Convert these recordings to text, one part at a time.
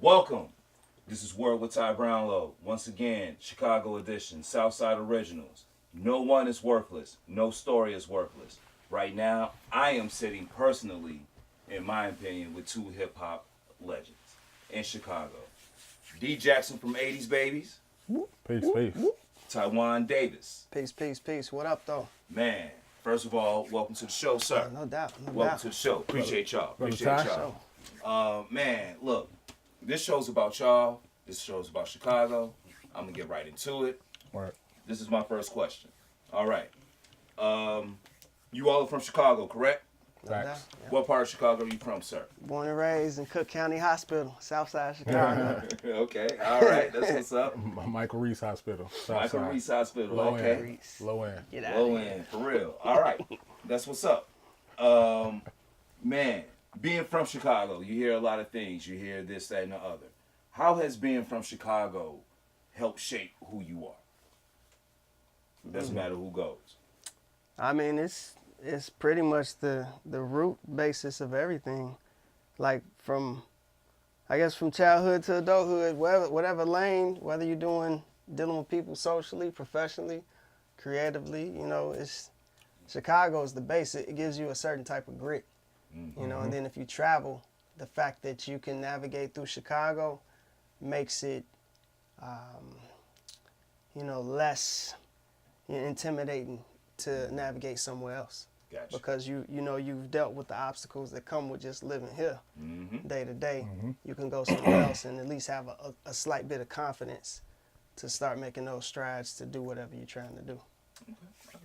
Welcome. This is Word with Brownlow. Once again, Chicago edition, Southside Originals. No one is worthless. No story is worthless. Right now, I am sitting personally, in my opinion, with two hip-hop legends in Chicago. Dee Jackson from 80's Babies. Peace, peace. Thaione Davis. Peace. What up, though? Man, first of all, welcome to the show, sir. No doubt. Welcome to the show. Appreciate y'all. Man, look, this show's about y'all. This show's about Chicago. I'm gonna get right into it. Right. This is my first question. All right. You all are from Chicago, correct? Facts. What part of Chicago are you from, sir? Born and raised in Cook County Hospital, Southside Chicago. Okay, all right, that's what's up. Michael Reese Hospital. Michael Reese Hospital, Low okay. End. Low end. Get out Low of here. end, for real. All right, that's what's up. Man, being from Chicago, you hear a lot of things. You hear this, that, and the other. How has being from Chicago helped shape who you are? It doesn't matter who goes. I mean, it's pretty much the root basis of everything. Like from childhood to adulthood, whatever lane, whether you're dealing with people socially, professionally, creatively, Chicago is the base. It gives you a certain type of grit, and then if you travel, the fact that you can navigate through Chicago makes it, less intimidating to navigate somewhere else. Gotcha. Because you've dealt with the obstacles that come with just living here day to day. You can go somewhere else and at least have a slight bit of confidence to start making those strides to do whatever you're trying to do.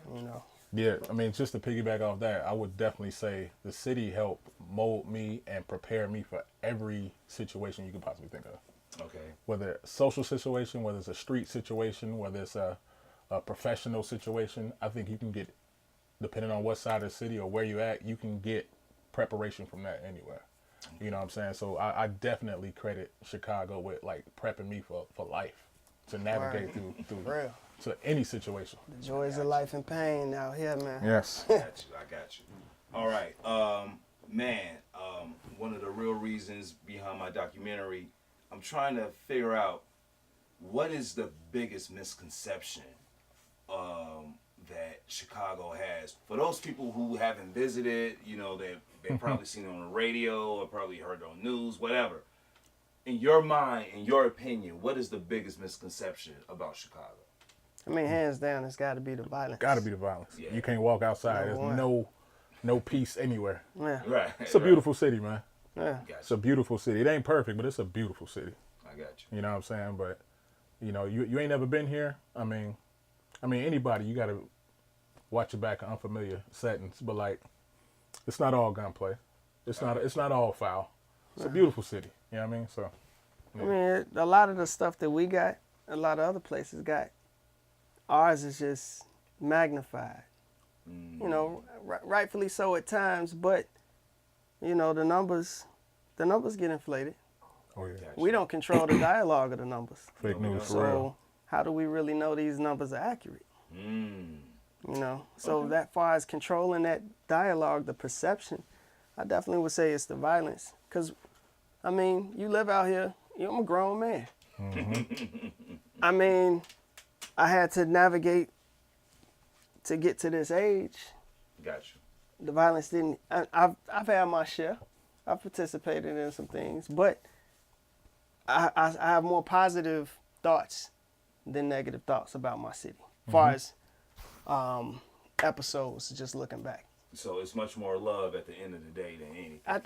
Okay. Yeah, I mean, just to piggyback off that, I would definitely say the city helped mold me and prepare me for every situation you could possibly think of. Okay. Whether it's a social situation, whether it's a street situation, whether it's a professional situation, I think you can get, depending on what side of the city or where you're at, you can get preparation from that anywhere. You know what I'm saying? So I definitely credit Chicago with like prepping me for life, to navigate through Real. to any situation. The joys of life and pain out here, man. Yes. I got you. All right. One of the real reasons behind my documentary, I'm trying to figure out what is the biggest misconception that Chicago has. For those people who haven't visited, they've probably seen it on the radio or probably heard it on news, whatever. In your mind, in your opinion, what is the biggest misconception about Chicago? I mean, hands down, it's got to be the violence. Got to be the violence. Yeah. You can't walk outside. No There's no peace anywhere. Yeah. Right. It's a beautiful city, man. Yeah. It's a beautiful city. It ain't perfect, but it's a beautiful city. I got you. You know what I'm saying? But, you ain't never been here. I mean, anybody, you got to watch your back in unfamiliar settings. But, like, it's not all gunplay. It's not all foul. It's a beautiful city. You know what I mean? So, yeah. I mean, a lot of the stuff that we got, a lot of other places got, ours is just magnified. Rightfully so at times, but, the numbers get inflated. Oh, yeah. We don't control the dialogue of the numbers. Fake news for So real. how do we really know these numbers are accurate? So that far as controlling that dialogue, the perception, I definitely would say it's the violence. Because, you live out here, I'm a grown man. I had to navigate to get to this age. Got you. The violence didn't, I've had my share. I've participated in some things, but I have more positive thoughts than negative thoughts about my city. As far as episodes, just looking back. So it's much more love at the end of the day than anything. At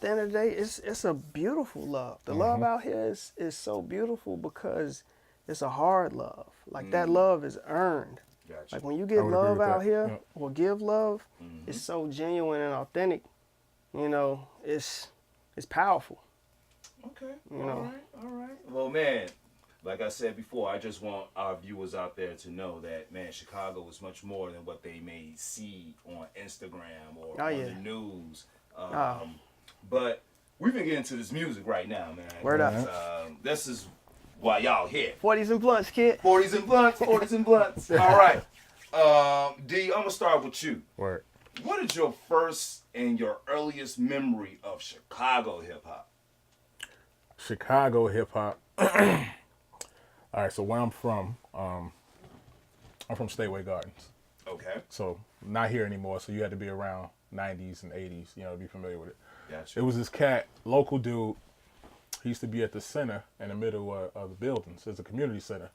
the end of the day, it's a beautiful love. The love out here is so beautiful because it's a hard love. Like that love is earned. Gotcha. Like when you get love out here or give love, Mm-hmm. it's so genuine and authentic. It's powerful. Okay. All right. Well, man, like I said before, I just want our viewers out there to know that, man, Chicago is much more than what they may see on Instagram or on the news. But we've been getting to this music right now, man. Word up. This is why y'all here. 40s and blunts, kid. 40s and blunts, 40s and blunts. All right. D, I'm going to start with you. Word. What is your first and your earliest memory of Chicago hip-hop? Chicago hip hop. All right, so where I'm from Stateway Gardens. Okay. So not here anymore. So you had to be around 90s and 80s, you know, to be familiar with it. Gotcha. It was this cat, local dude. He used to be at the center in the middle of the buildings. There's a community center.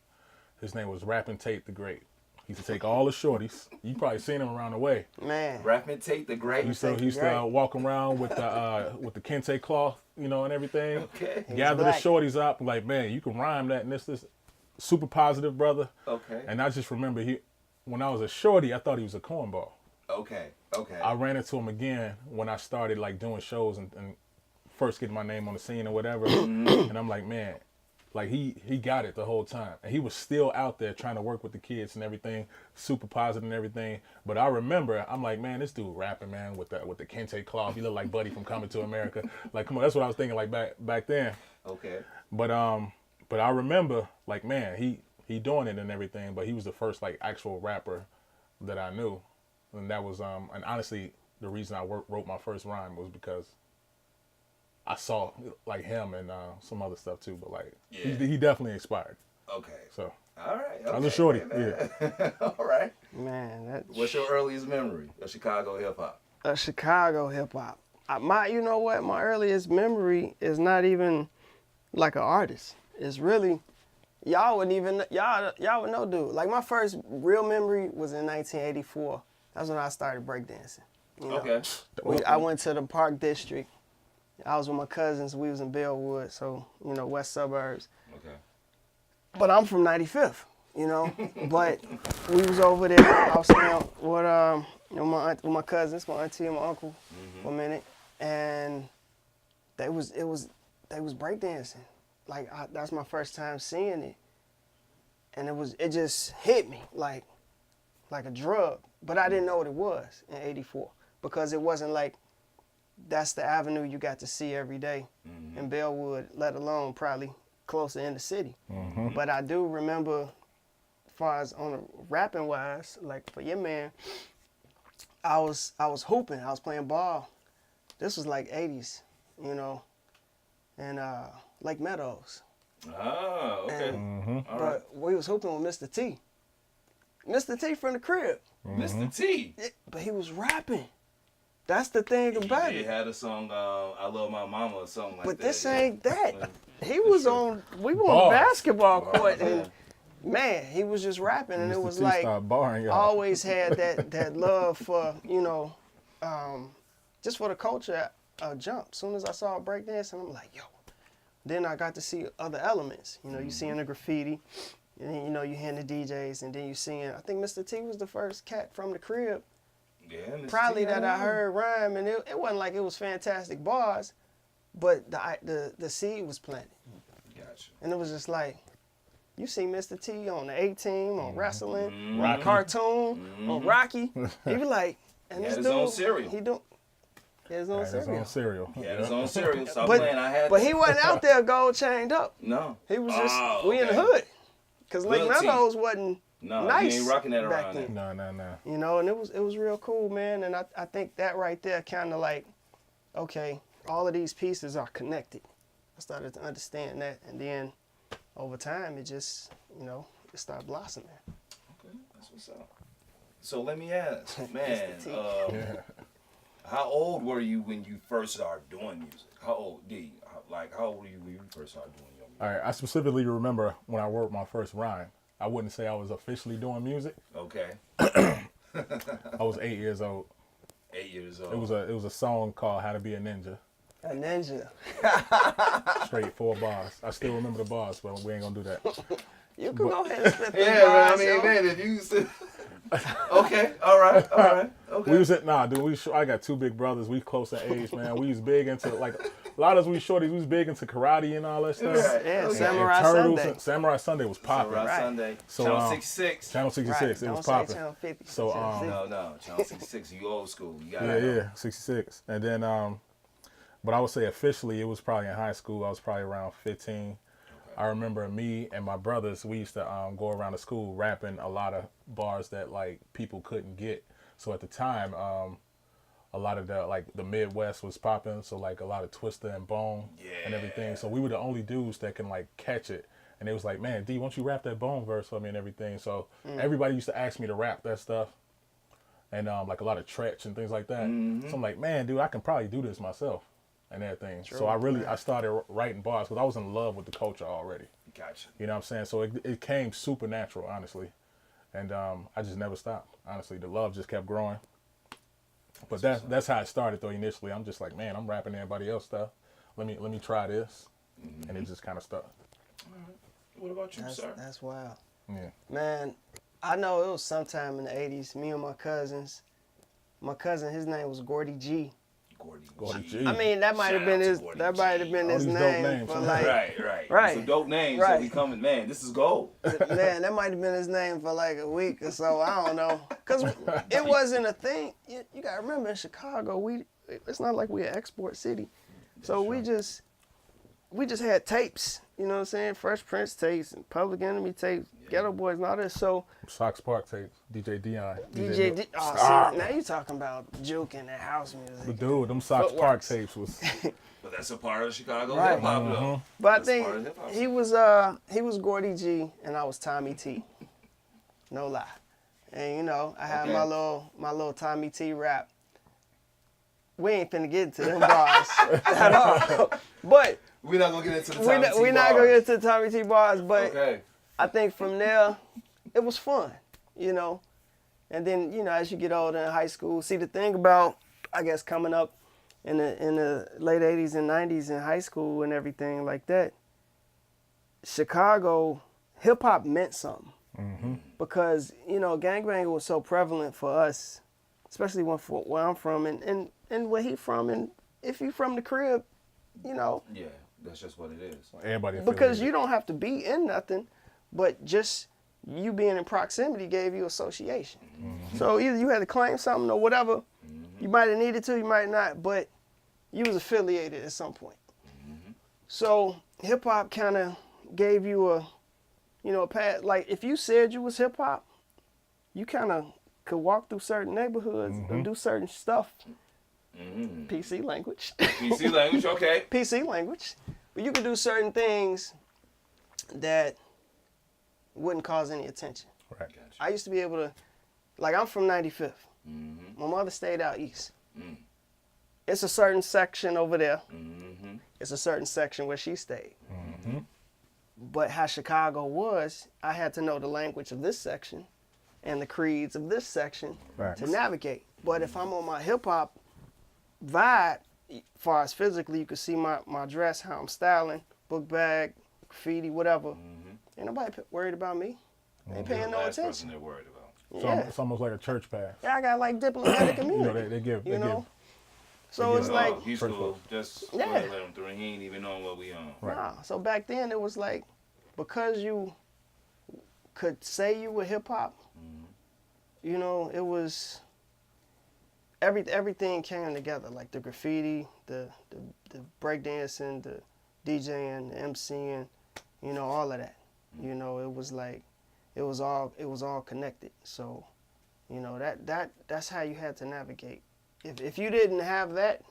His name was Rappin' Tate the Great. He used to take all the shorties. You probably seen him around the way. Man. Rappin' Tate the Great. He used to walk around with the kente cloth, you know, and everything. Okay. Gather the black. shorties up, like, man, you can rhyme that and this. Super positive, brother. Okay. And I just remember when I was a shorty, I thought he was a cornball. Okay. Okay. I ran into him again when I started like doing shows and first getting my name on the scene or whatever. And I'm like, man, like he got it the whole time. And he was still out there trying to work with the kids and everything, super positive and everything. But I remember, I'm like, man, this dude rapping, man, with the kente cloth. He looked like Buddy from Coming to America. Like, come on, that's what I was thinking like back then. Okay. But I remember, like, man, he doing it and everything, but he was the first like actual rapper that I knew. And that was and honestly, the reason I wrote my first rhyme was because I saw like him and some other stuff too, but like he definitely inspired. Okay. So All right. I was a shorty. man. Yeah. All right. Man, What's your earliest memory of Chicago hip hop? Chicago hip hop. You know what? My earliest memory is not even like an artist. It's really y'all would know, dude. Like my first real memory was in 1984. That's when I started breakdancing. You know? Okay. I went to the Park District. I was with my cousins. We was in Bellwood, so you know, west suburbs. Okay. But I'm from 95th, you know. But we was over there. I was staying with my cousins, my auntie and my uncle, for a minute, and they was breakdancing. Like that's my first time seeing it, and it just hit me like a drug. But I didn't know what it was in '84 because it wasn't like that's the avenue you got to see every day in Bellwood, let alone probably closer in the city. But I do remember, as far as on the rapping wise, like for your man, I was hooping, I was playing ball. This was like 80's, you know, and Lake Meadows. Oh, okay. All right. But we was hooping with Mr. T. Mr. T from the crib. Mr. T. Yeah, but he was rapping. That's the thing about He it. had a song, I Love My Mama or something like But that. this yeah. ain't that. He That's was true. we were on Bars. the basketball court, Bars, and man, he was just rapping, and it Mr. was T like started barring y'all. always had that love for, you know, just for the culture. Jump. Soon as I saw breakdance, and I'm like, yo. Then I got to see other elements. You know, you seeing the graffiti, and then, you know, you hearing the DJs, and then you seeing. I think Mr. T was the first cat from the crib. Yeah, Mr. Probably T, that I heard rhyme, and it wasn't like it was fantastic bars, but the seed was planted, Gotcha. and it was just like, you see Mr. T on the A-Team, on wrestling, Rocky. cartoon, on Rocky. He be like, and He this had his dude, own cereal. He do. He had his own Had his cereal. own cereal. He had his own cereal. Stop But- playing. I had But that. he wasn't out there gold chained up. No. He was just Oh, we in the okay. hood, cause Lake Hood team. Meadows wasn't No, nice he ain't rocking that back around then. there. No. You know, and it was real cool, man. And I think that right there kind of like, okay, all of these pieces are connected. I started to understand that, and then over time, it just, you know, it started blossoming. Okay, that's what's up. So let me ask, man, T. how old were you when you first started doing music? How old, D? How old were you when you first started doing your music? All right, I specifically remember when I wrote my first rhyme. I wouldn't say I was officially doing music. Okay, I was 8 years old. 8 years old. It was a song called "How to Be a Ninja." A ninja. Straight 4 bars. I still remember the bars, but we ain't gonna do that. You can go ahead and spit them Yeah, man. I bars, mean, yo. man, if you okay, all right, okay. We was at dude. I got 2 big brothers. We close in age, man. We was big into like a lot of us. We shorties. We was big into karate and all that stuff. Right. Yeah, Okay. Samurai And Turtles. Sunday. Samurai Sunday was popping. Samurai Right. Sunday. So, Channel 66. Channel 66. Right. It Don't was say popping. Channel 50. So, Channel 60. No, Channel 66. You old school. You got Yeah, 66. And then, but I would say officially it was probably in high school. I was probably around 15. I remember me and my brothers, we used to go around the school rapping a lot of bars that like people couldn't get. So at the time, a lot of the Midwest was popping, so like a lot of Twister and Bone and everything. So we were the only dudes that can like catch it. And it was like, man, D, why don't you rap that Bone verse for me and everything? So everybody used to ask me to rap that stuff. And like a lot of Tretch and things like that. So I'm like, man, dude, I can probably do this myself and everything. True, so I started writing bars because I was in love with the culture already. Gotcha. You know what I'm saying? So it came super natural, honestly. And I just never stopped. Honestly, the love just kept growing. But that's how it started though initially. I'm just like, man, I'm rapping everybody else stuff. Let me try this. And it just kind of stuck. All right. What about you, sir? That's wild. Yeah. Man, I know it was sometime in the 80s, me and my cousins. My cousin, his name was Gordy G. Gordy G. I mean, that might have been his Gordy that might have been All his these dope name names, for huh? like Right. Some dope names. Right. So we coming, man, this is gold. man, that might have been his name for like a week or so. I don't know. Cause it wasn't a thing. You gotta remember in Chicago, it's not like we're an export city. So we just had tapes, you know what I'm saying? Fresh Prince tapes and Public Enemy tapes, Ghetto Boys and all this. So Sox Park tapes, DJ Dion. see, now you talking about juking and house music. But dude, them Sox Footworks. Park tapes was But that's a part of Chicago Right. hip hop though. But I That's part of think hip-hop. he was Gordy G and I was Tommy T. No lie. And you know, I had Okay. my little Tommy T rap. We ain't finna get into them bars at all. But We're not gonna get into the we're not gonna get into the Tommy T bars, but Okay. I think from there it was fun, you know. And then, you know, as you get older in high school, see the thing about, I guess, coming up in the late 80s and 90s in high school and everything like that, Chicago, hip-hop meant something. Because, you know, gangbanging was so prevalent for us, especially where I'm from and where he from. And if you from the crib, you know. Yeah, that's just what it is. everybody. Because you don't have to be in nothing, but just you being in proximity gave you association. So either you had to claim something or whatever. You might have needed to, you might not, but you was affiliated at some point. So hip hop kind of gave you a path. Like if you said you was hip hop, you kind of could walk through certain neighborhoods and do certain stuff. PC language. PC language, okay. PC language. But you could do certain things that wouldn't cause any attention. Right. Gotcha. I used to be able to, like I'm from 95th. My mother stayed out east. It's a certain section over there. It's a certain section where she stayed. But how Chicago was, I had to know the language of this section and the creeds of this section to navigate. But if I'm on my hip hop vibe, as far as physically, you can see my dress, how I'm styling, book bag, graffiti, whatever. Ain't nobody worried about me. Ain't paying no Last person attention. they're worried about. Yeah. It's almost like a church pass. Yeah, I got like diplomatic You know, immunity. they give. You know? They So it's like, Oh, he's cool. Just Yeah. go ahead and let him through. He ain't even knowing what we on. nah. So back then it was like, because you could say you were hip hop, you know, it was everything came together. Like the graffiti, the breakdancing, the DJing, the MCing, you know, all of that. You know, it was like, it was all connected. So, you know, that's how you had to navigate. If you didn't have that,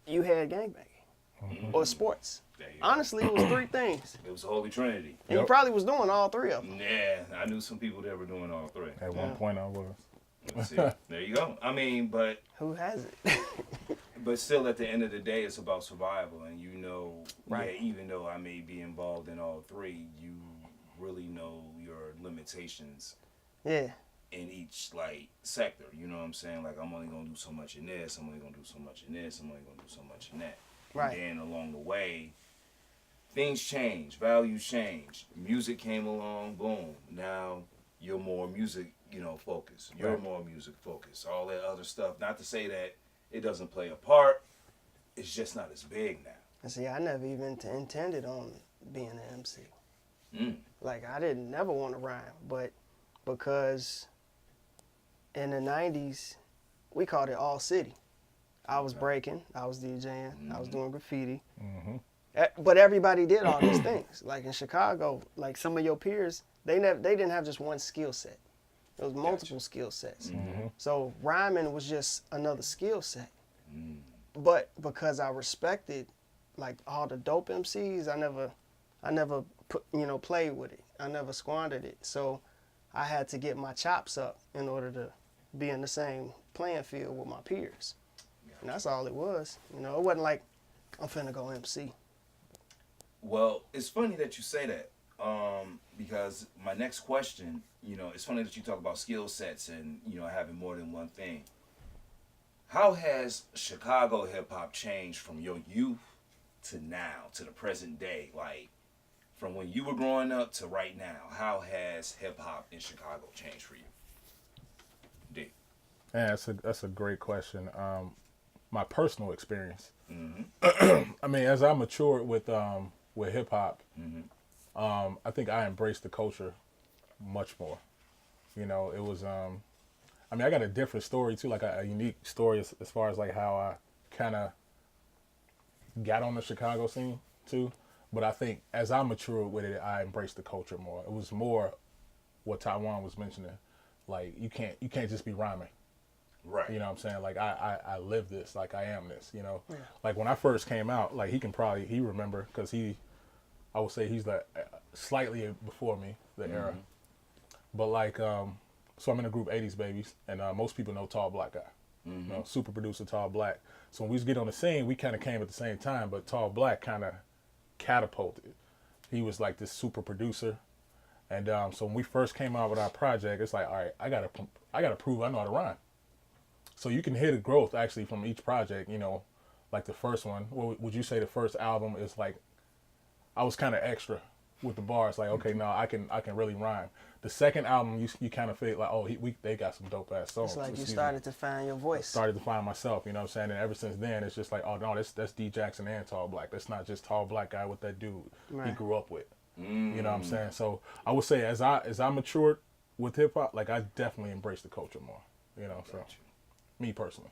you had gangbanging or sports. There you go. Honestly, it was three things. It was the Holy Trinity. And you probably was doing all three of them. Yeah, I knew some people that were doing all three. At one point, I was. Let's see. There you go. I mean, but Who has it? still, at the end of the day, it's about survival. And you know, Right. yeah, even though I may be involved in all three, you really know your limitations Yeah. in each like sector. You know what I'm saying? Like I'm only gonna do so much in this. I'm only gonna do so much in this. I'm only gonna do so much in that. Right. And then along the way, things change, values change. Music came along, boom. Now you're more music, focused. You're Right. more music focused. All that other stuff. Not to say that it doesn't play a part. It's just not as big now. And see, I never even intended on being an MC. Mm. Like I didn't never want to rhyme, but because in the 90s, we called it all city. I was breaking, I was DJing, I was doing graffiti. But everybody did all these things. Like in Chicago, like some of your peers, they didn't have just one skill set. It was multiple skill sets. So rhyming was just another skill set. But because I respected like all the dope MCs, I never put, played with it. I never squandered it. So I had to get my chops up in order to be in the same playing field with my peers. And that's all it was. It wasn't like I'm finna go MC. Well, it's funny that you say that, because my next question, it's funny that you talk about skill sets and, having more than one thing. How has Chicago hip hop changed from your youth to now, to the present day? Like, from when you were growing up to right now, how has hip hop in Chicago changed for you? D. Yeah, that's a great question. My personal experience. I mean, as I matured with hip hop, I think I embraced the culture much more. It was. I mean, I got a different story too, like a unique story as far as like how I kind of got on the Chicago scene too. But I think as I matured with it, I embraced the culture more. It was more what Taiwan was mentioning, like you can't just be rhyming. Right. You know what I'm saying? Like I live this, like I am this, Like when I first came out, like he remember, because I would say he's like slightly before me, the era. But like, so I'm in a group 80's Babies, and most people know Tall Black Guy, super producer Tall Black. So when we get on the scene, we kind of came at the same time, but Tall Black kind of catapulted. He was like this super producer. And so when we first came out with our project, it's like, all right, I gotta prove I know how to rhyme. So you can hear the growth actually from each project. Like the first one. What would you say the first album is like? I was kind of extra with the bars. Like, okay, no, I can really rhyme. The second album, you kind of feel like, oh, they got some dope ass songs. It's like you started to find your voice. Started to find myself. You know what I'm saying? And ever since then, it's just like, oh no, that's Dee Jackson and Tall Black. That's not just Tall Black Guy with that dude he grew up with. You know what I'm saying? So I would say as I matured with hip hop, like I definitely embraced the culture more. So me personally.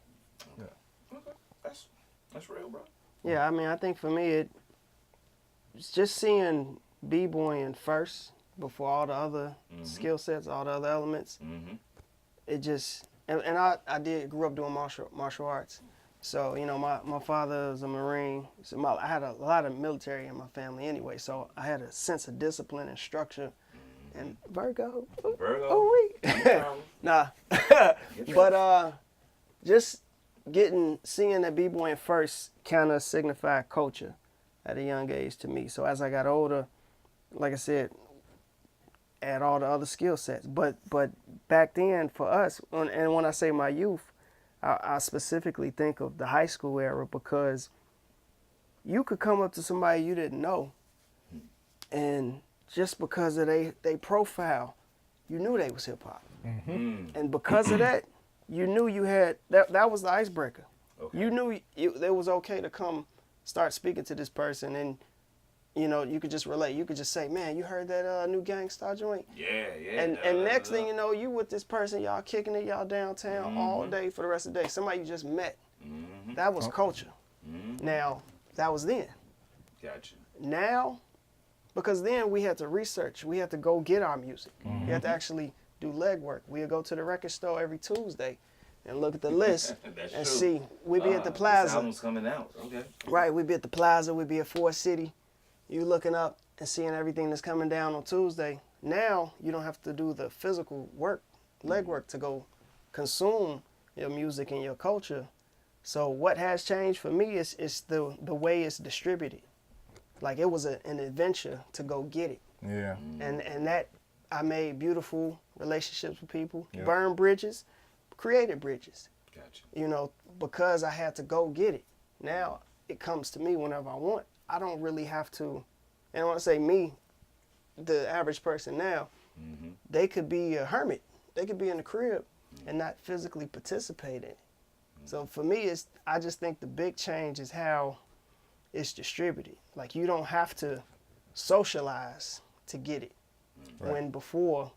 Yeah. Okay, that's real, bro. Yeah, I mean, I think for me, it's just seeing b-boying first before all the other skill sets, all the other elements. It just, and I grew up doing martial arts. So, my father was a Marine. So I had a lot of military in my family anyway. So I had a sense of discipline and structure. And Virgo. Oh, wait. Nah. But just seeing that b-boying first kind of signified culture at a young age to me. So as I got older, like I said, add all the other skill sets. But back then for us, and when I say my youth, I specifically think of the high school era, because you could come up to somebody you didn't know, and just because of they profile, you knew they was hip hop. And because of that, you knew you had, that was the icebreaker. Okay. You knew it was okay to come start speaking to this person, and you could just relate. You could just say, man, you heard that new Gang Starr joint? Yeah. And next thing you know, you with this person, y'all kicking it, y'all downtown all day for the rest of the day. Somebody you just met. That was culture. Now, that was then. Gotcha. Now, because then we had to research. We had to go get our music. We had to actually do legwork. We'd go to the record store every Tuesday and look at the list and see. We'd be at the Plaza. This album's coming out. Okay. Right. We'd be at the Plaza. We'd be at Ford City. You looking up and seeing everything that's coming down on Tuesday. Now you don't have to do the physical work, legwork, to go consume your music and your culture. So what has changed for me is the way it's distributed. Like it was an adventure to go get it. Yeah. And that I made beautiful relationships with people, burned bridges, created bridges. Gotcha. Because I had to go get it. Now it comes to me whenever I want. I don't really have to, and when I say me, the average person now, they could be a hermit. They could be in the crib and not physically participate in it. So for me, I just think the big change is how it's distributed. Like you don't have to socialize to get it. Right. When before,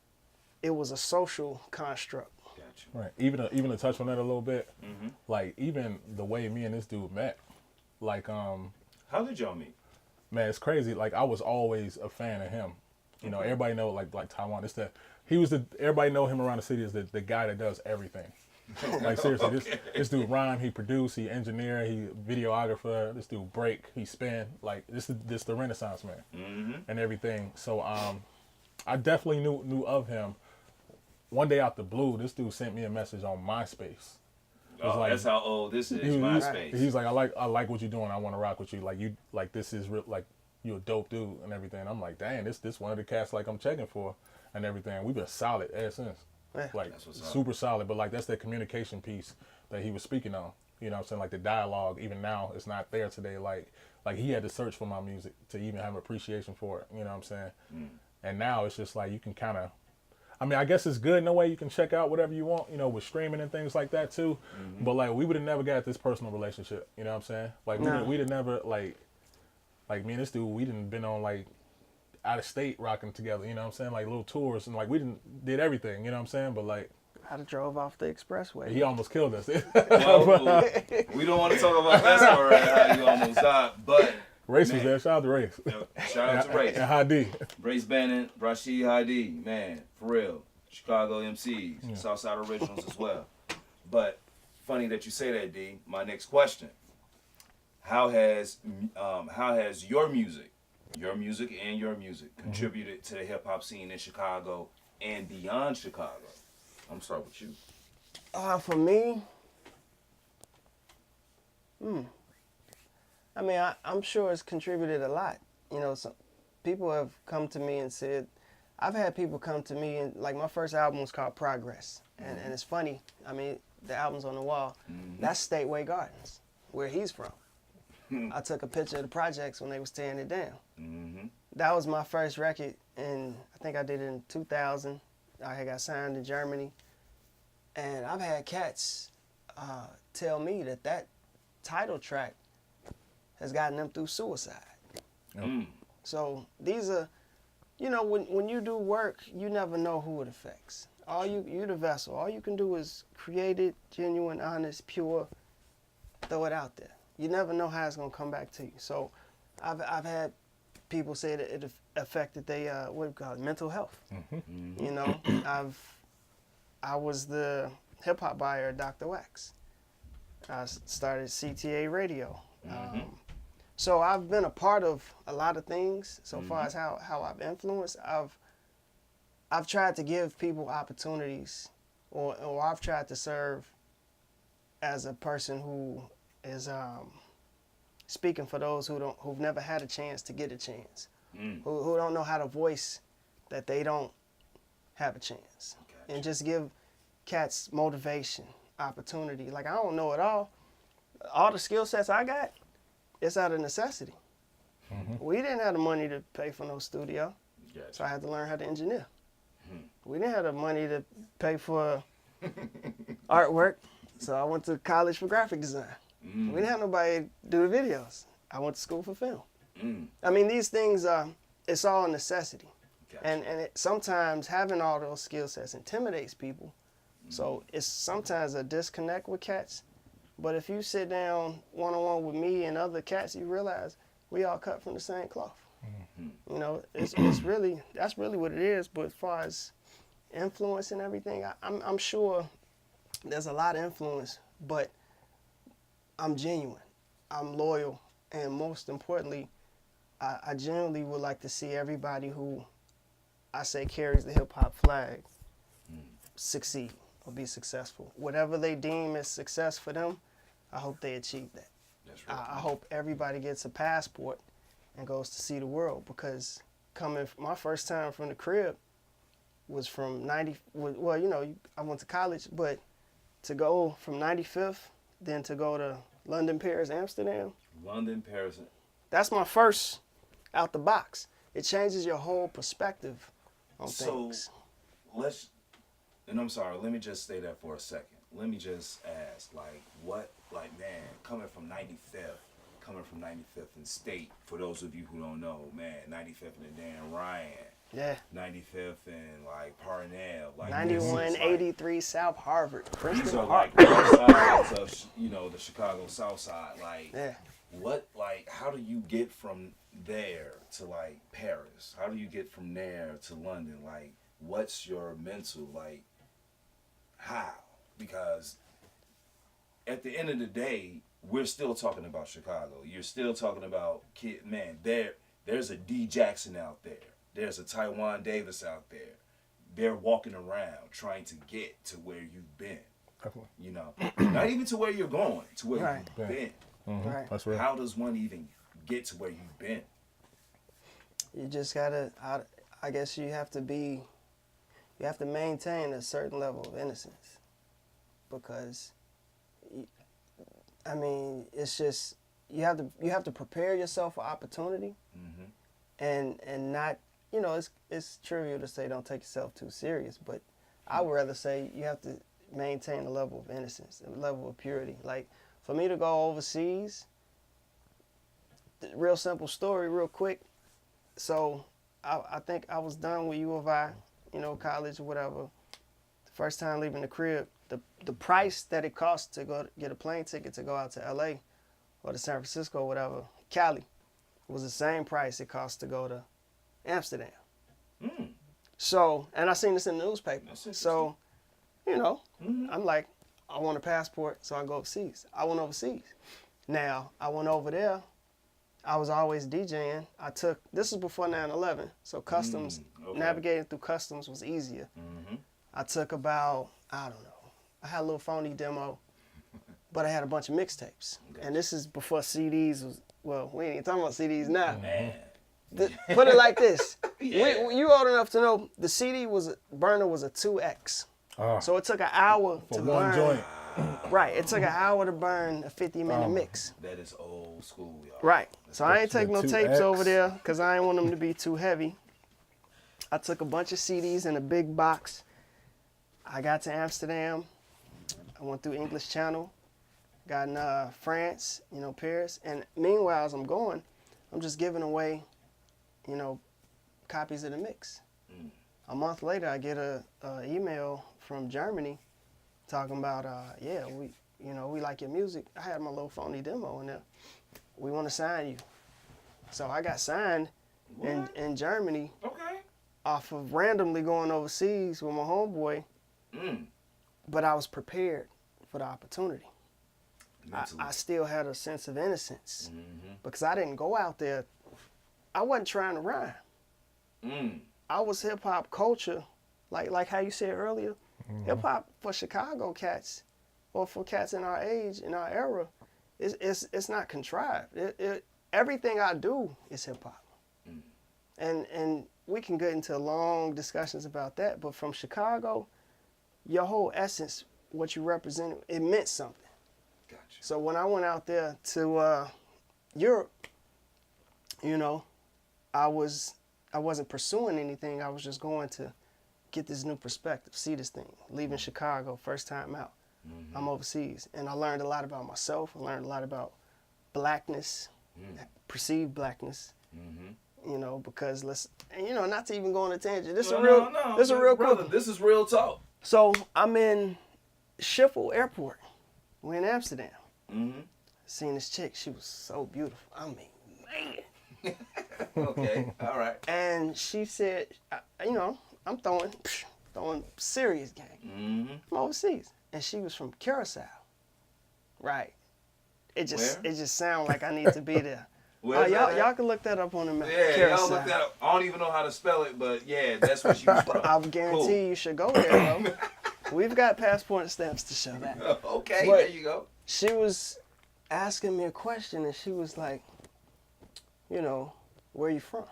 it was a social construct. Gotcha. Right. Even to touch on that a little bit, like even the way me and this dude met, like How did y'all meet? Man, it's crazy. Like I was always a fan of him. You know, everybody know like Taiwan. Everybody know him around the city as the guy that does everything. Like seriously, this dude rhyme, he produce, he engineer, he videographer. This dude break, he spin. Like this the Renaissance man and everything. So I definitely knew of him. One day out the blue, this dude sent me a message on MySpace. Oh, that's how old this is. MySpace. He's like, I like what you're doing. I want to rock with you. Like this is real. Like you a dope dude and everything. I'm like, dang, this one of the cats like I'm checking for and everything. We've been solid ever since. Yeah. Like super solid. But like that's that communication piece that he was speaking on. You know what I'm saying? Like the dialogue, even now, it's not there today. Like he had to search for my music to even have appreciation for it. You know what I'm saying? And now it's just like you can kind of, I mean, I guess it's good in a way you can check out whatever you want, you know, with streaming and things like that too. But like we would have never got this personal relationship. You know what I'm saying? Like we'd have never like me and this dude, we didn't been on like out of state rocking together. You know what I'm saying? Like little tours and like we did everything. You know what I'm saying? But like I drove off the expressway. he almost killed us. Well, we don't want to talk about that story, how you almost died, but Race was there. Shout out to Race. Shout out to Race. And Hadi. Race Bannon, Rashid Hadi, man, for real. Chicago MCs, Southside Originals as well. But funny that you say that, D. My next question: How has your music contributed to the hip hop scene in Chicago and beyond Chicago? I'm gonna start with you. For me, I mean, I'm sure it's contributed a lot. You know, some people have come to me and said, I've had people come to me and like my first album was called Progress. And it's funny, I mean, the album's on the wall. That's Stateway Gardens, where he's from. I took a picture of the projects when they was tearing it down. That was my first record, and I think I did it in 2000. I had got signed in Germany. And I've had cats tell me that title track has gotten them through suicide. So these are, you know, when you do work, you never know who it affects. You're the vessel. All you can do is create it, genuine, honest, pure, throw it out there. You never know how it's gonna come back to you. So I've had people say that it affected their what do you call it, mental health. You know, I was the hip hop buyer at Dr. Wax. I started CTA Radio. So I've been a part of a lot of things so far as how I've influenced. I've tried to give people opportunities, or I've tried to serve as a person who is speaking for those who've never had a chance to get a chance, who don't know how to voice that they don't have a chance, and just give cats motivation, opportunity. Like I don't know it all. All the skill sets I got, it's out of necessity. We didn't have the money to pay for no studio, so I had to learn how to engineer. We didn't have the money to pay for artwork, so I went to college for graphic design. We didn't have nobody do the videos. I went to school for film. I mean, these things, it's all a necessity. And sometimes having all those skill sets intimidates people. So it's sometimes a disconnect with cats. But if you sit down one-on-one with me and other cats, you realize we all cut from the same cloth. You know, that's really what it is. But as far as influence and everything, I'm sure there's a lot of influence, but I'm genuine, I'm loyal, and most importantly, I genuinely would like to see everybody who I say carries the hip-hop flag succeed or be successful. Whatever they deem as success for them, I hope they achieve that. That's right. I hope everybody gets a passport and goes to see the world, because my first time from the crib was from well, you know, I went to college, but to go from 95th, then to go to London, Paris, Amsterdam. London, Paris. That's my first out the box. It changes your whole perspective on things. And I'm sorry, let me just stay there for a second. Let me just ask, man, coming from 95th and State, for those of you who don't know, man, 95th and Dan Ryan. Yeah. 95th and Parnell. 9183 South Harvard. These Princeton are Park. both sides of, the Chicago South Side. how do you get from there to like Paris? How do you get from there to London? Like, what's your mental, like, how? Because at the end of the day, we're still talking about Chicago. You're still talking about there's a Dee Jackson out there. There's a Thaione Davis out there. They're walking around trying to get to where you've been. Definitely. You know, not even to where you're going, to where you've been. Mm-hmm. Right. That's real. How does one even get to where you've been? You just gotta, I guess you have to maintain a certain level of innocence, because, I mean, it's just, you have to prepare yourself for opportunity, and not, you know, it's trivial to say don't take yourself too serious, but I would rather say you have to maintain a level of innocence, a level of purity. Like, for me to go overseas, real simple story, real quick. So I think I was done with U of I, you know, college or whatever. The first time leaving the crib, the price that it cost to go get a plane ticket to go out to LA or to San Francisco or whatever, Cali, was the same price it cost to go to Amsterdam. So, and I seen this in the newspaper. So, you know, I'm like, I want a passport, so I go overseas. I went overseas. Now, I went over there. I was always DJing. This was before 9/11, so customs, navigating through customs was easier. I took about, I don't know, I had a little phony demo, but I had a bunch of mixtapes. And this is before CDs was, well, we ain't even talking about CDs now. Man. Put it like this. Yeah. You old enough to know the CD burner was a 2X. So it took an hour to For one burn. joint. Right, it took an hour to burn a 50-minute mix. That is old school, y'all. Right, so I ain't taking no The tapes 2X. over there because I ain't want them to be too heavy. I took a bunch of CDs in a big box. I got to Amsterdam. I went through English Channel. Got in France, you know, Paris. And meanwhile, as I'm going, I'm just giving away, you know, copies of the mix. A month later, I get a email from Germany talking about, we like your music. I had my little phony demo in there. We want to sign you. So I got signed in Germany off of randomly going overseas with my homeboy. But I was prepared for the opportunity. I still had a sense of innocence because I didn't go out there. I wasn't trying to rhyme. I was hip hop culture, like how you said earlier. Hip hop for Chicago cats, or for cats in our age, in our era, it's not contrived. Everything I do is hip hop, and we can get into long discussions about that. But from Chicago, your whole essence, what you represented, it meant something. Gotcha. So when I went out there to Europe, you know, I wasn't pursuing anything. I was just going to get this new perspective, see this thing. Leaving Chicago, first time out. I'm overseas. And I learned a lot about myself. I learned a lot about blackness, perceived blackness. You know, because not to even go on a tangent. This is a real brother, quick. this is real talk. So I'm in Schiphol Airport. We're in Amsterdam. Seen this chick. She was so beautiful. I mean, man. Okay, all right. And she said, I'm throwing serious game. I'm overseas. And she was from Curacao. Right. It just sounds like I need to be there. Y'all can look that up on the map. Yeah, Curacao. y'all look that up. I don't even know how to spell it, but yeah, that's where she was from. I guarantee you should go there, though. We've got passport stamps to show that. Okay, But there you go. she was asking me a question, and she was like, where are you from?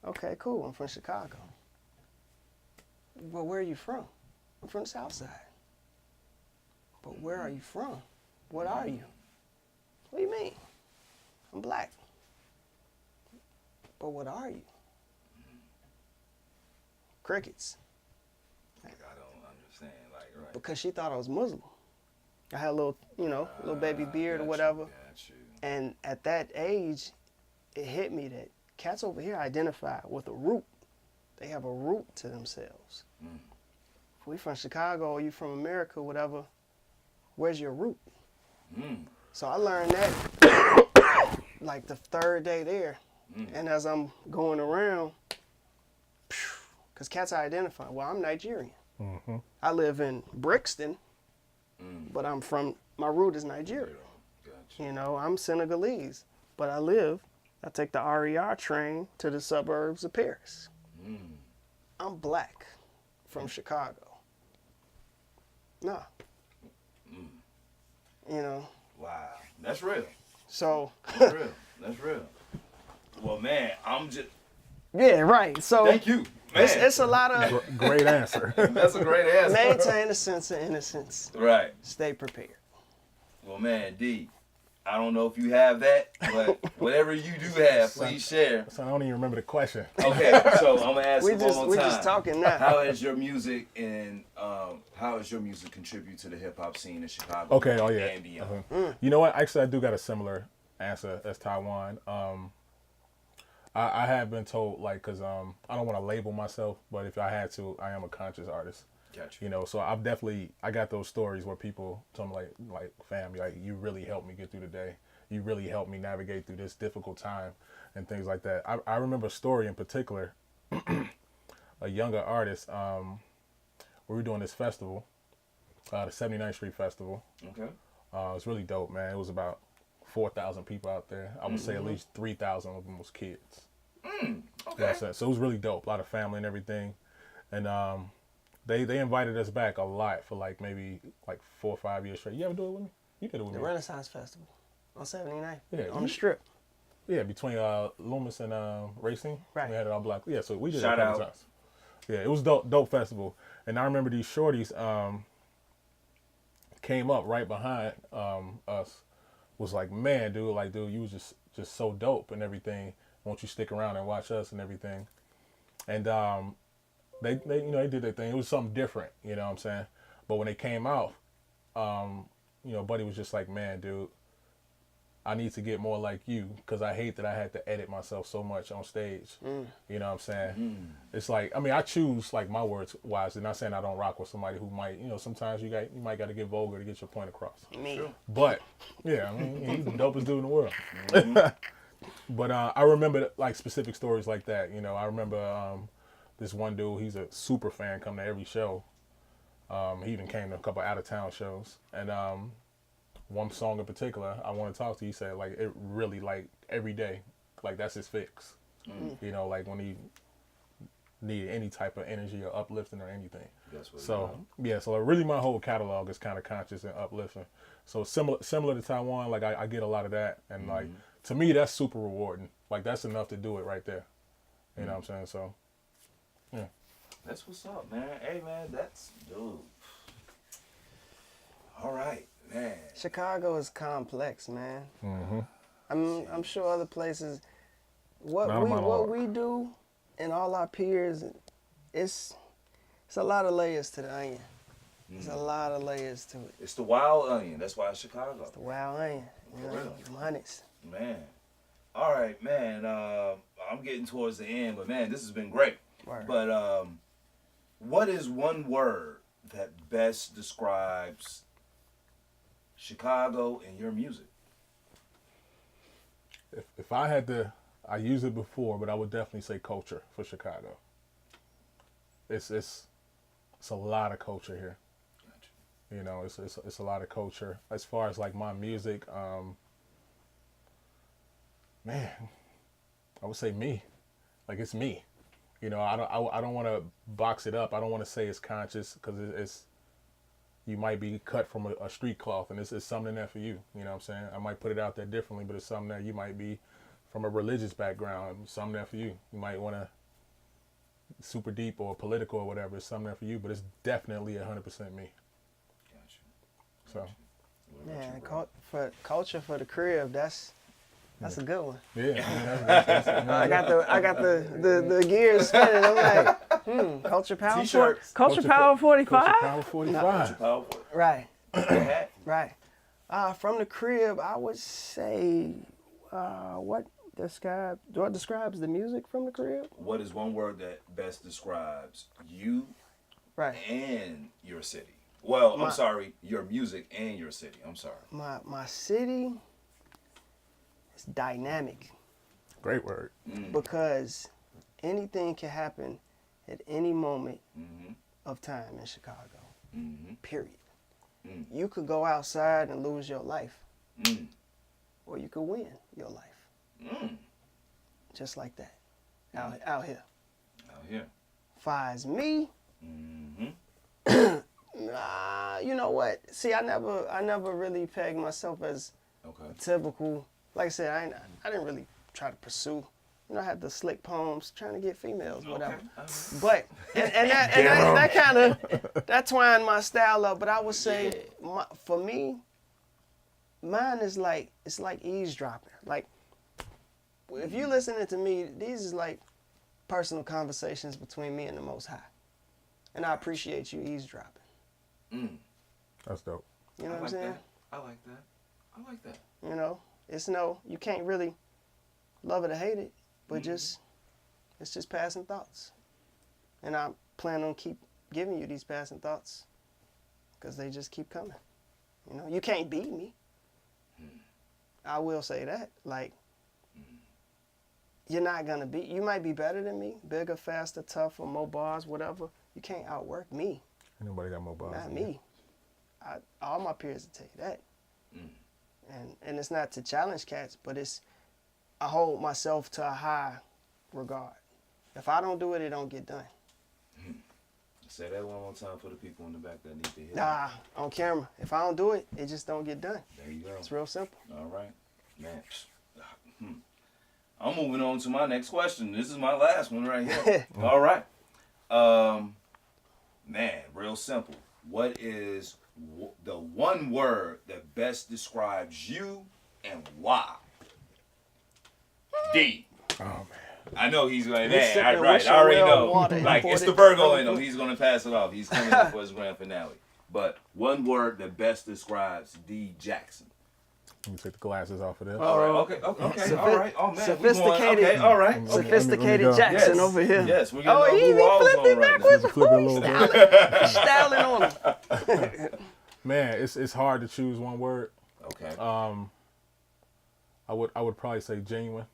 Okay, cool. I'm from Chicago. Well, where are you from? I'm from the South Side. But where are you from? What are you? What do you mean? I'm black. But what are you? Crickets. Like, I don't understand, right. Because she thought I was Muslim. I had a little, little baby beard or whatever. Got you. And at that age, it hit me that cats over here identify with a root. They have a root to themselves. If we from Chicago or you from America, whatever, where's your root? So I learned that like the third day there. And as I'm going around, because cats identify, well, I'm Nigerian. I live in Brixton, but my root is Nigeria. Gotcha. You know, I'm Senegalese, but I take the RER train to the suburbs of Paris. I'm black from Chicago. No. You know. Wow. That's real. So. That's real. That's real. Well, man, I'm just. Yeah, right. So. Thank you. Man. It's a lot of. Great answer. That's a great answer. Maintain a sense of innocence. Right. Stay prepared. Well, man, D, I don't know if you have that, but whatever you do have, please share. So I don't even remember the question. Okay, so I'm gonna ask you one more time. We're just talking now. How has your music contribute to the hip hop scene in Chicago? Okay, oh yeah. And beyond? You know what? Actually, I do got a similar answer as Taiwan. I have been told, like, because I don't want to label myself, but if I had to, I am a conscious artist. Gotcha. You know, so I got those stories where people told me, like, fam, like, you really helped me get through the day. You really helped me navigate through this difficult time and things like that. I remember a story in particular, a younger artist, we were doing this festival, the 79th Street Festival. Okay. It was really dope, man. It was about 4,000 people out there. I would say at least 3,000 of them was kids. Okay. Yeah, so it was really dope. A lot of family and everything. And they invited us back a lot for maybe 4 or 5 years straight. You ever do it with me? You did it with The me. Renaissance Festival on 79th. Yeah, On the strip. Yeah, between Loomis and Racing. Right. We had it all blocked. Yeah, so we did Shout it a couple out. times. Yeah, it was dope festival. And I remember these shorties came up right behind us, was like, man, dude, you was just so dope and everything. Won't you stick around and watch us and everything? And they did their thing. It was something different, you know what I'm saying? But when they came out, Buddy was just like, man, dude, I need to get more like you, because I hate that I had to edit myself so much on stage. You know what I'm saying? It's like, I mean, I choose my words wisely. Not saying I don't rock with somebody who might, sometimes you might got to get vulgar to get your point across. Me. Sure. But yeah, I mean, he's the dopest dude in the world. But I remember specific stories like that. I remember this one dude. He's a super fan. Come to every show. He even came to a couple out of town shows. And one song in particular I want to talk to you. He said it really every day, that's his fix. When he needed any type of energy or uplifting or anything. That's what So really my whole catalog is kind of conscious and uplifting. So similar to Taiwan, I get a lot of that, and to me that's super rewarding. That's enough to do it right there. You know what I'm saying? So yeah. That's what's up, man. Hey, man, that's dude. All right, man. Chicago is complex, man. I'm sure other places. What we do, and all our peers, it's a lot of layers to the onion. There's a lot of layers to it. It's the wild onion. That's why it's Chicago. The wild onion. For real. Them honeys. Man. All right, man. I'm getting towards the end, but man, this has been great. Word. But what is one word that best describes Chicago and your music? If I had to, I used it before, but I would definitely say culture for Chicago. It's a lot of culture here. Gotcha. It's a lot of culture. As far as my music, man, I would say me. It's me. I don't want to box it up. I don't want to say it's conscious, because it's you might be cut from a street cloth, and it's something there for you. You know what I'm saying? I might put it out there differently, but it's something that you might be from a religious background. Something there for you. You might want to super deep or political or whatever. It's something there for you, but it's definitely 100% me. Gotcha. So Man, culture for the crib. That's a good one. yeah, I got the gears spinning. I'm like, culture power. T-shirts. Culture power 45. Power 45. Powerful. Right. Hat. Right. From the crib, I would say, what describes the music from the crib? What is one word that best describes you Right. and your city? Well, I'm sorry, your music and your city. I'm sorry. My city is dynamic. Great word. Because anything can happen at any moment of time in Chicago. Period. You could go outside and lose your life. Or you could win your life. Just like that. Out here. Out here. Far as me, you know what? See, I never really pegged myself as typical. Like I said, I didn't really try to pursue. You know, I had the slick poems trying to get females, whatever. But and that kind of that twined my style up. But I would say, for me, mine is like it's like eavesdropping. Like if you're listening to me, these is like personal conversations between me and the Most High, and I appreciate you eavesdropping. That's dope. You know what I'm saying? I like that. I like that. You know, you can't really love it or hate it, but it's just passing thoughts. And I plan on keep giving you these passing thoughts because they just keep coming. You know, you can't beat me. I will say that. Like, you're not going to beat, you might be better than me, bigger, faster, tougher, more bars, whatever. You can't outwork me. Ain't nobody got more bars. Not me. All my peers will tell you that. And it's not to challenge cats, but I hold myself to a high regard. If I don't do it, it don't get done. Say that one more time for the people in the back that need to hear. Nah, on camera. If I don't do it, it just don't get done. There you go. It's real simple. All right. Man. I'm moving on to my next question. This is my last one right here. All right. Man, real simple. What is the one word that best describes you and why? D. Oh man. I know he's like He's that. sipping Right. Wisher I already Well know. water Like it's the imported. Virgo in him. He's gonna pass it off. He's coming in for his grand finale. But one word that best describes Dee Jackson. Let me take the glasses off of this. All right. Okay. All right. Oh man. Sophisticated. Okay. All right. Sophisticated go. Jackson Yes. over here. Yes. We're Oh, getting he flipped it right backwards. now. Flip it a little bit. Styling on him. Man, it's hard to choose one word. Okay. I would probably say genuine.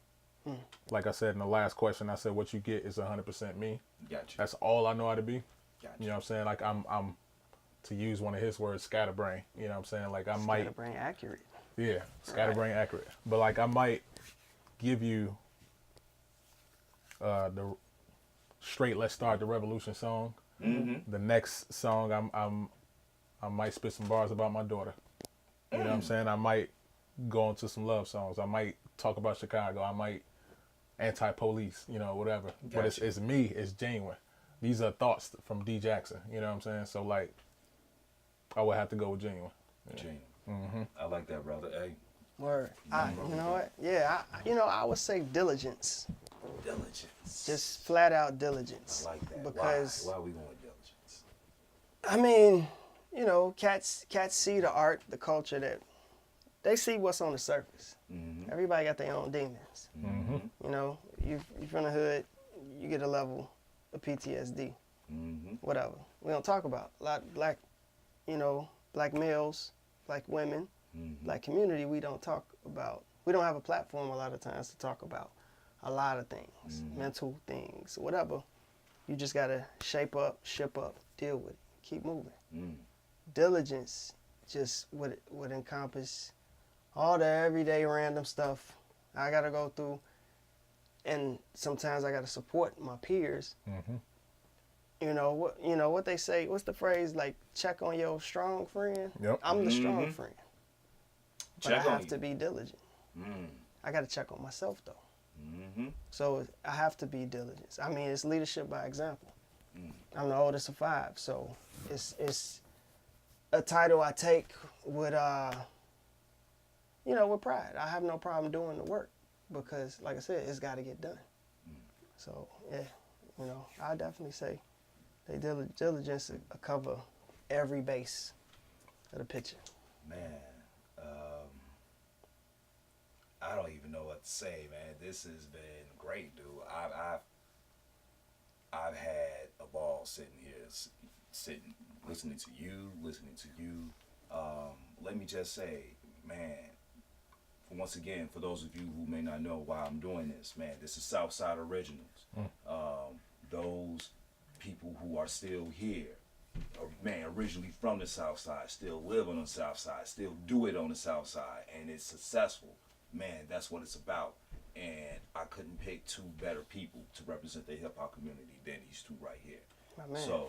Like I said in the last question, I said what you get is 100% me. Gotcha. That's all I know how to be. Gotcha. You know what I'm saying? Like I'm to use one of his words, scatterbrain. You know what I'm saying? Like I might Scatterbrain accurate. Yeah, scatterbrain accurate. But like I might give you the straight "Let's Start the Revolution" song. The next song I might spit some bars about my daughter. You know what I'm saying? I might go into some love songs. I might talk about Chicago. I might anti-police, you know, whatever. But it's me, it's genuine. These are thoughts from Dee Jackson, you know what I'm saying? So like I would have to go with genuine. Genuine. I like that, brother. Hey. Word. You know what? Yeah, I would say diligence. Diligence. Just flat out diligence. I like that. Because why are we going with diligence? I mean, you know, cats see the art, the culture that they see what's on the surface. Everybody got their own demons. You know, you from the hood, you get a level of PTSD. Whatever. We don't talk about a lot of black males, black women, black community. We don't talk about. We don't have a platform a lot of times to talk about a lot of things, mental things, whatever. You just gotta shape up, ship up, deal with it, keep moving. Diligence just would encompass all the everyday random stuff I gotta go through, and sometimes I gotta support my peers. You know what they say. What's the phrase? Like, check on your strong friend. Yep. I'm the strong friend, but Check I on have you. to be diligent. I gotta check on myself though. So I have to be diligent. I mean, it's leadership by example. I'm the oldest of 5, so it's a title I take with with pride. I have no problem doing the work because, like I said, it's got to get done. So yeah, I definitely say they diligence to cover every base of the picture. Man, I don't even know what to say, man. This has been great, dude. I've had a ball sitting here, sitting, listening to you. Let me just say, man, once again, for those of you who may not know why I'm doing this, man, this is Southside Originals. Those people who are still here, man, originally from the South Side, still live on the South Side, still do it on the South Side, and it's successful. Man, that's what it's about. And I couldn't pick two better people to represent the hip hop community than these two right here. My man. So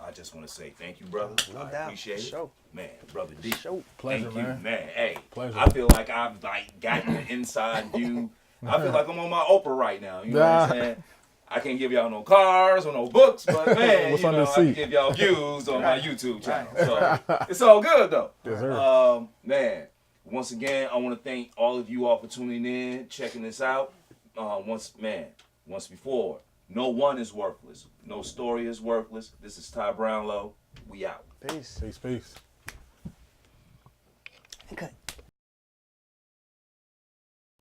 I just want to say thank you, brother. No I doubt. appreciate Sure. it. Man, brother D. Sure. Pleasure, thank you, man. Hey, Pleasure. I feel like I've gotten the inside view. I feel like I'm on my Oprah right now. You know what I'm saying? I can't give y'all no cars or no books, but man, What's you on know, the I can seat? give y'all views on my YouTube channel. So it's all good though. Yes, sir. Man, once again, I want to thank all of you all for tuning in, checking this out. Once before, no one is worthless. No story is worthless. This is Ty Brownlow. We out. Peace. Peace. Cut.